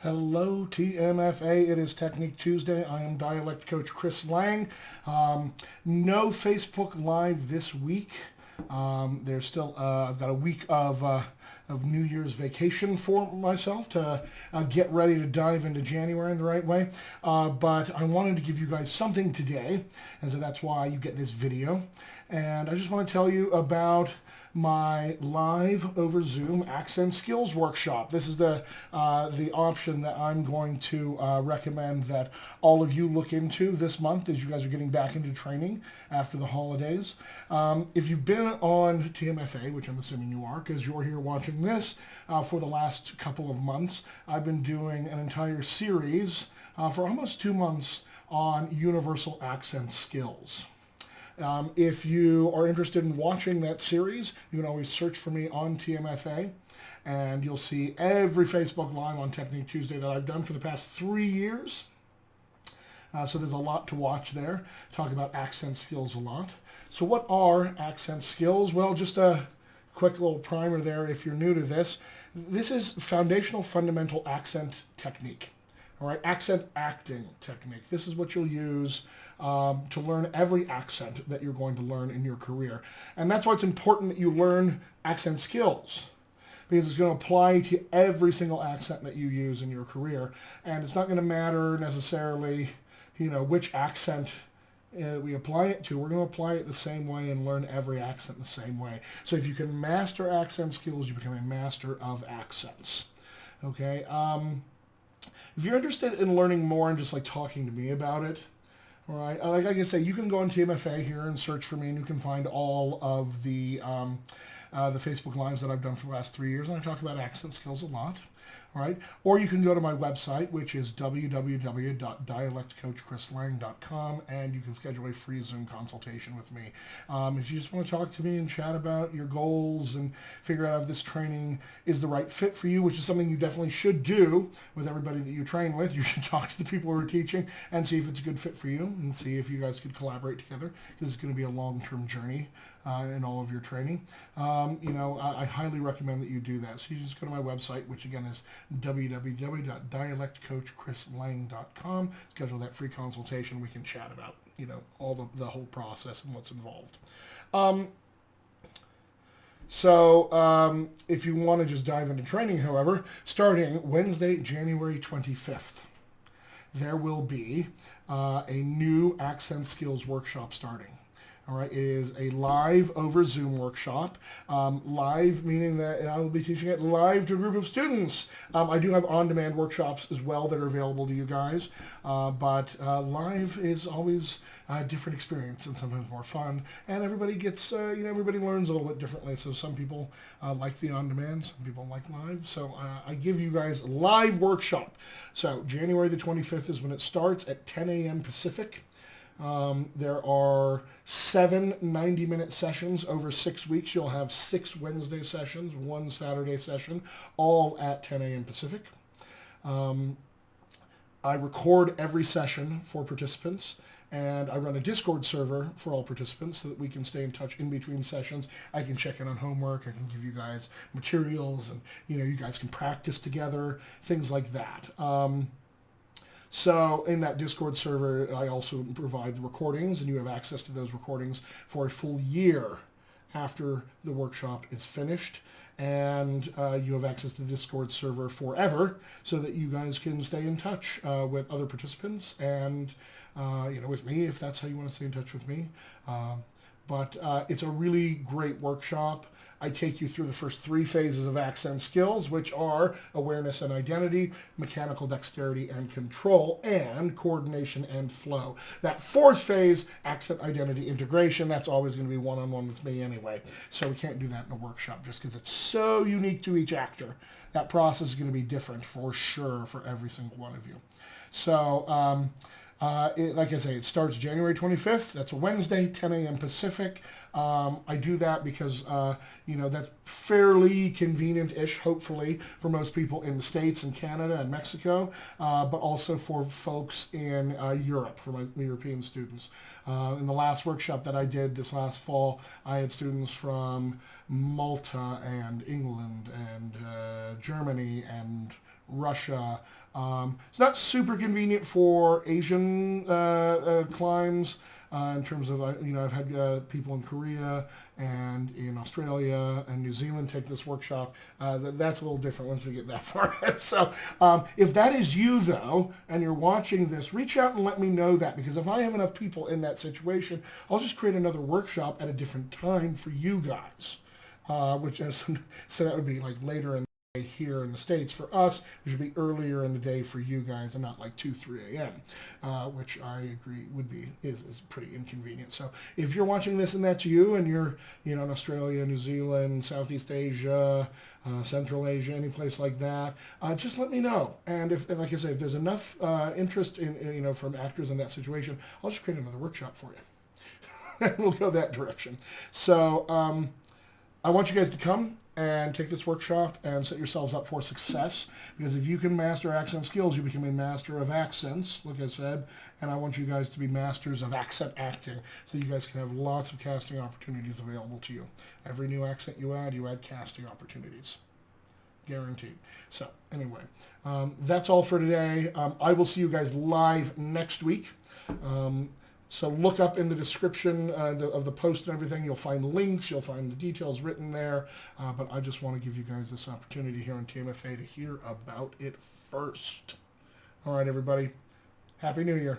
Hello, TMFA. It is Technique Tuesday. I am Dialect Coach Chris Lang. No Facebook Live this week. There's still, I've got a week of New Year's vacation for myself to get ready to dive into January in the right way. But I wanted to give you guys something today, and so that's why you get this video. And I just want to tell you about my live over Zoom accent skills workshop. This is the option that I'm going to recommend that all of you look into this month as you guys are getting back into training after the holidays. If you've been on TMFA, which I'm assuming you are because you're here watching this, for the last couple of months, I've been doing an entire series for almost 2 months on universal accent skills. If you are interested in watching that series, you can always search for me on TMFA, and you'll see every Facebook Live on Technique Tuesday that I've done for the past 3 years. So there's a lot to watch there. Talk about accent skills a lot. So what are accent skills? Well, just a quick little primer there if you're new to this. This is foundational fundamental accent technique. All right, accent acting technique. This is what you'll use to learn every accent that you're going to learn in your career. And that's why it's important that you learn accent skills, because it's going to apply to every single accent that you use in your career. And it's not going to matter necessarily, which accent we apply it to. We're going to apply it the same way and learn every accent the same way. So if you can master accent skills, you become a master of accents. Okay. If you're interested in learning more and just like talking to me about it, all right, like I say, you can go on TMFA here and search for me, and you can find all of the Facebook Lives that I've done for the last 3 years, and I talk about accent skills a lot. All right, or you can go to my website, which is www.dialectcoachchrislang.com, and you can schedule a free Zoom consultation with me. If you just want to talk to me and chat about your goals and figure out if this training is the right fit for you, which is something you definitely should do with everybody that you train with. You should talk to the people who are teaching and see if it's a good fit for you and see if you guys could collaborate together, because it's going to be a long-term journey in all of your training. I highly recommend that you do that. So you just go to my website, which again is www.dialectcoachchrislang.com. Schedule that free consultation. We can chat about, all the whole process and what's involved. If you want to just dive into training, however, starting Wednesday, January 25th, there will be a new accent skills workshop starting. All right, it is a live over Zoom workshop. Live meaning that I will be teaching it live to a group of students. I do have on-demand workshops as well that are available to you guys, but live is always a different experience and sometimes more fun. And everybody gets, everybody learns a little bit differently. So some people like the on-demand, some people like live. So I give you guys a live workshop. So January the 25th is when it starts at 10 a.m. Pacific. There are 7 90-minute sessions over 6 weeks. You'll have 6 Wednesday sessions, 1 Saturday session, all at 10 a.m. Pacific. I record every session for participants, and I run a Discord server for all participants so that we can stay in touch in between sessions. I can check in on homework. I can give you guys materials, and you guys can practice together, things like that. So in that Discord server, I also provide the recordings, and you have access to those recordings for a full year after the workshop is finished. And you have access to the Discord server forever so that you guys can stay in touch with other participants and, with me, if that's how you want to stay in touch with me. But it's a really great workshop. I take you through the first 3 phases of accent skills, which are awareness and identity, mechanical dexterity and control, and coordination and flow. That 4th phase, accent identity integration, that's always going to be one-on-one with me anyway. So we can't do that in a workshop just because it's so unique to each actor. That process is going to be different for sure for every single one of you. So, like I say, it starts January 25th. That's a Wednesday, 10 a.m. Pacific. I do that because, that's fairly convenient-ish, hopefully, for most people in the States and Canada and Mexico, but also for folks in Europe, for my European students. In the last workshop that I did this last fall, I had students from Malta and England and Germany and Russia. It's not super convenient for Asian climbs in terms of, I've had people in Korea and in Australia and New Zealand take this workshop. That's a little different once we get that far ahead. So if that is you, though, and you're watching this, reach out and let me know that, because if I have enough people in that situation, I'll just create another workshop at a different time for you guys, which is, so that would be like later in here in the States. For us, it should be earlier in the day for you guys and not like 2-3 a.m., which I agree is pretty inconvenient. So if you're watching this and that's you, and you're in Australia, New Zealand, Southeast Asia, Central Asia, any place like that, just let me know. And if, like I say, if there's enough interest in from actors in that situation, I'll just create another workshop for you. And we'll go that direction. So I want you guys to come and take this workshop and set yourselves up for success, because if you can master accent skills, you become a master of accents, like I said, and I want you guys to be masters of accent acting, so you guys can have lots of casting opportunities available to you. Every new accent you add casting opportunities. Guaranteed. So anyway, that's all for today. I will see you guys live next week. So look up in the description of the post and everything. You'll find links. You'll find the details written there. But I just want to give you guys this opportunity here on TMFA to hear about it first. All right, everybody. Happy New Year.